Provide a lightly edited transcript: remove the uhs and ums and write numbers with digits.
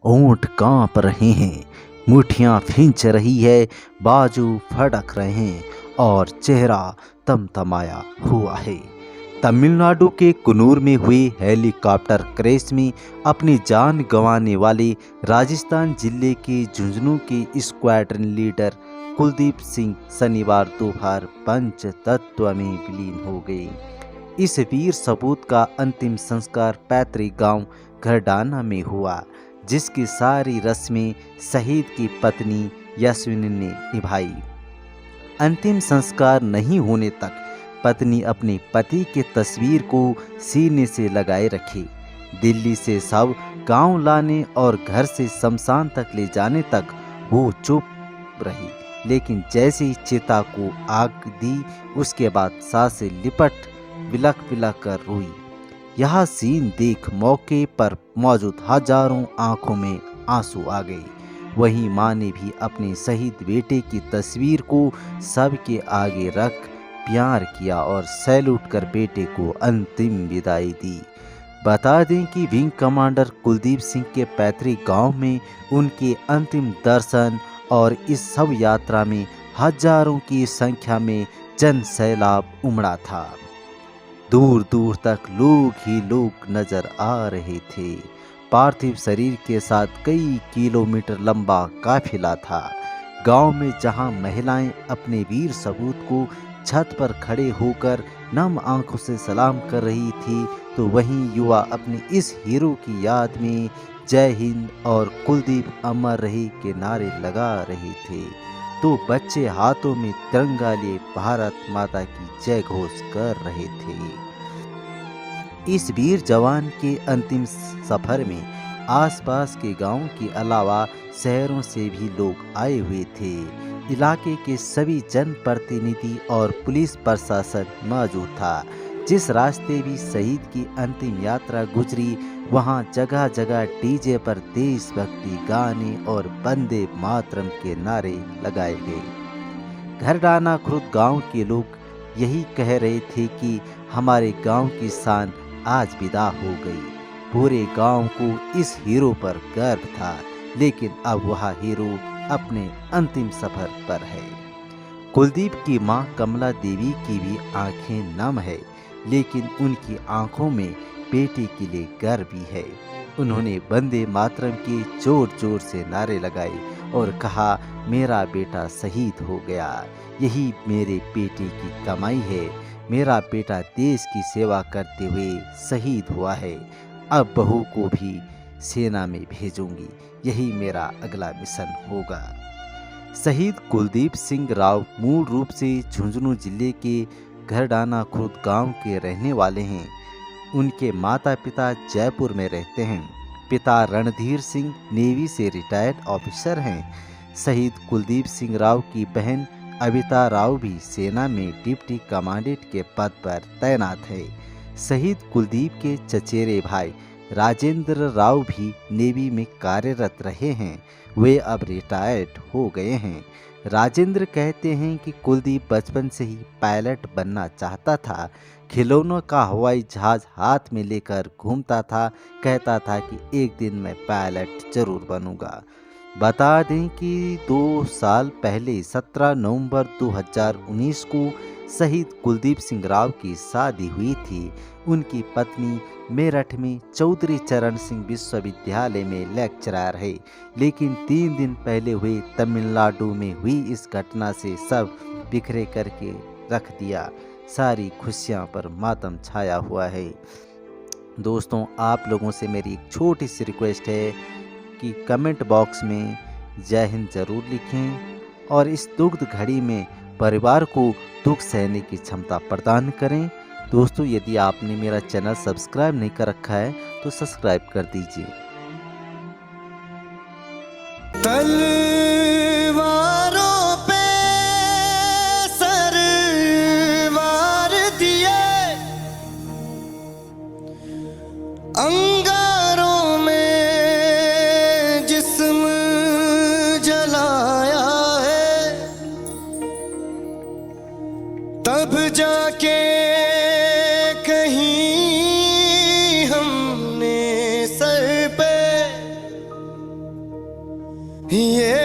ओंठ कांप रहे हैं, मुट्ठियां खींच रही है, बाजू फड़क रहे हैं और चेहरा तमतमाया हुआ है। तमिलनाडु के कुन्नूर में हुए हेलीकॉप्टर क्रैश में अपनी जान गंवाने वाले राजस्थान जिले के झुंझुनू के स्क्वाड्रन लीडर कुलदीप सिंह शनिवार दोपहर पंचतत्व में विलीन हो गए। इस वीर सपूत का अंतिम संस्कार पैतृक गांव घरडाना में हुआ, जिसकी सारी रस्में शहीद की पत्नी यशविनी ने निभाई। अंतिम संस्कार नहीं होने तक पत्नी अपने पति के तस्वीर को सीने से लगाए रखी। दिल्ली से शव गांव लाने और घर से शमशान तक ले जाने तक वो चुप रही, लेकिन जैसे ही चिता को आग दी उसके बाद सांसें लिपट बिलख बिलख कर रोई। यह सीन देख मौके पर मौजूद हजारों आंखों में आंसू आ गए। वहीं मां ने भी अपने शहीद बेटे की तस्वीर को सबके आगे रख प्यार किया और सैल्यूट कर बेटे को अंतिम विदाई दी। बता दें कि विंग कमांडर कुलदीप सिंह के पैतृक गांव में उनके अंतिम दर्शन और इस शव यात्रा में हजारों की संख्या में जन सैलाब उमड़ा था। दूर दूर तक लोग ही लोग नजर आ रहे थे। पार्थिव शरीर के साथ कई किलोमीटर लंबा काफिला था। गांव में जहां महिलाएं अपने वीर सपूत को छत पर खड़े होकर नम आंखों से सलाम कर रही थी, तो वहीं युवा अपने इस हीरो की याद में जय हिंद और कुलदीप अमर रहे के नारे लगा रहे थे, तो बच्चे हाथों में तिरंगा लिए भारत माता की जय घोष कर रहे थे। इस वीर जवान के अंतिम सफर में आसपास के गांवों के अलावा शहरों से भी लोग आए हुए थे। इलाके के सभी जनप्रतिनिधि और पुलिस प्रशासन मौजूद था। जिस रास्ते भी शहीद की अंतिम यात्रा गुजरी, वहां जगह जगह डीजे पर देशभक्ति गाने और वंदे मातरम के नारे लगाए गए। घरडाना खुर्द गांव के लोग यही कह रहे थे कि हमारे गांव की शान आज विदा हो गई। पूरे गांव को इस हीरो पर गर्व था, लेकिन अब वह हीरो अपने अंतिम सफर पर है। कुलदीप की मां कमला देवी की भी आंखें नम है, लेकिन उनकी आंखों में बेटे के लिए गर्व भी है। उन्होंने वंदे मातरम के जोर जोर से नारे लगाए और कहा, मेरा बेटा शहीद हो गया, यही मेरे बेटे की कमाई है। मेरा बेटा देश की सेवा करते हुए शहीद हुआ है। अब बहू को भी सेना में भेजूंगी, यही मेरा अगला मिशन होगा। शहीद कुलदीप सिंह राव मूल रूप से झुंझुनू जिले के घरडाना खुर्द गांव के रहने वाले हैं। उनके माता पिता जयपुर में रहते हैं। पिता रणधीर सिंह नेवी से रिटायर्ड ऑफिसर हैं। शहीद कुलदीप सिंह राव की बहन अबिता राव भी सेना में डिप्टी कमांडेंट के पद पर तैनात है। शहीद कुलदीप के चचेरे भाई राजेंद्र राव भी नेवी में कार्यरत रहे हैं। वे अब रिटायर्ड हो गए हैं। राजेंद्र कहते हैं कि कुलदीप बचपन से ही पायलट बनना चाहता था। खिलौनों का हवाई जहाज हाथ में लेकर घूमता था। कहता था कि एक दिन मैं पायलट जरूर बनूंगा। बता दें कि 2 साल पहले 17 नवंबर 2019 को शहीद कुलदीप सिंह राव की शादी हुई थी। उनकी पत्नी मेरठ में चौधरी चरण सिंह विश्वविद्यालय में लेक्चरर है, लेकिन 3 दिन पहले हुए तमिलनाडु में हुई इस घटना से सब बिखरे करके रख दिया। सारी खुशियां पर मातम छाया हुआ है। दोस्तों, आप लोगों से मेरी एक छोटी सी रिक्वेस्ट है कि कमेंट बॉक्स में जय हिंद जरूर लिखें और इस दुख घड़ी में परिवार को दुख सहने की क्षमता प्रदान करें। दोस्तों, यदि आपने मेरा चैनल सब्सक्राइब नहीं कर रखा है तो सब्सक्राइब कर दीजिए। तलवारों पे सरवार दिए, अंगारों में जिस्म जलाया है, तब जाके कहीं हमने सर पे ये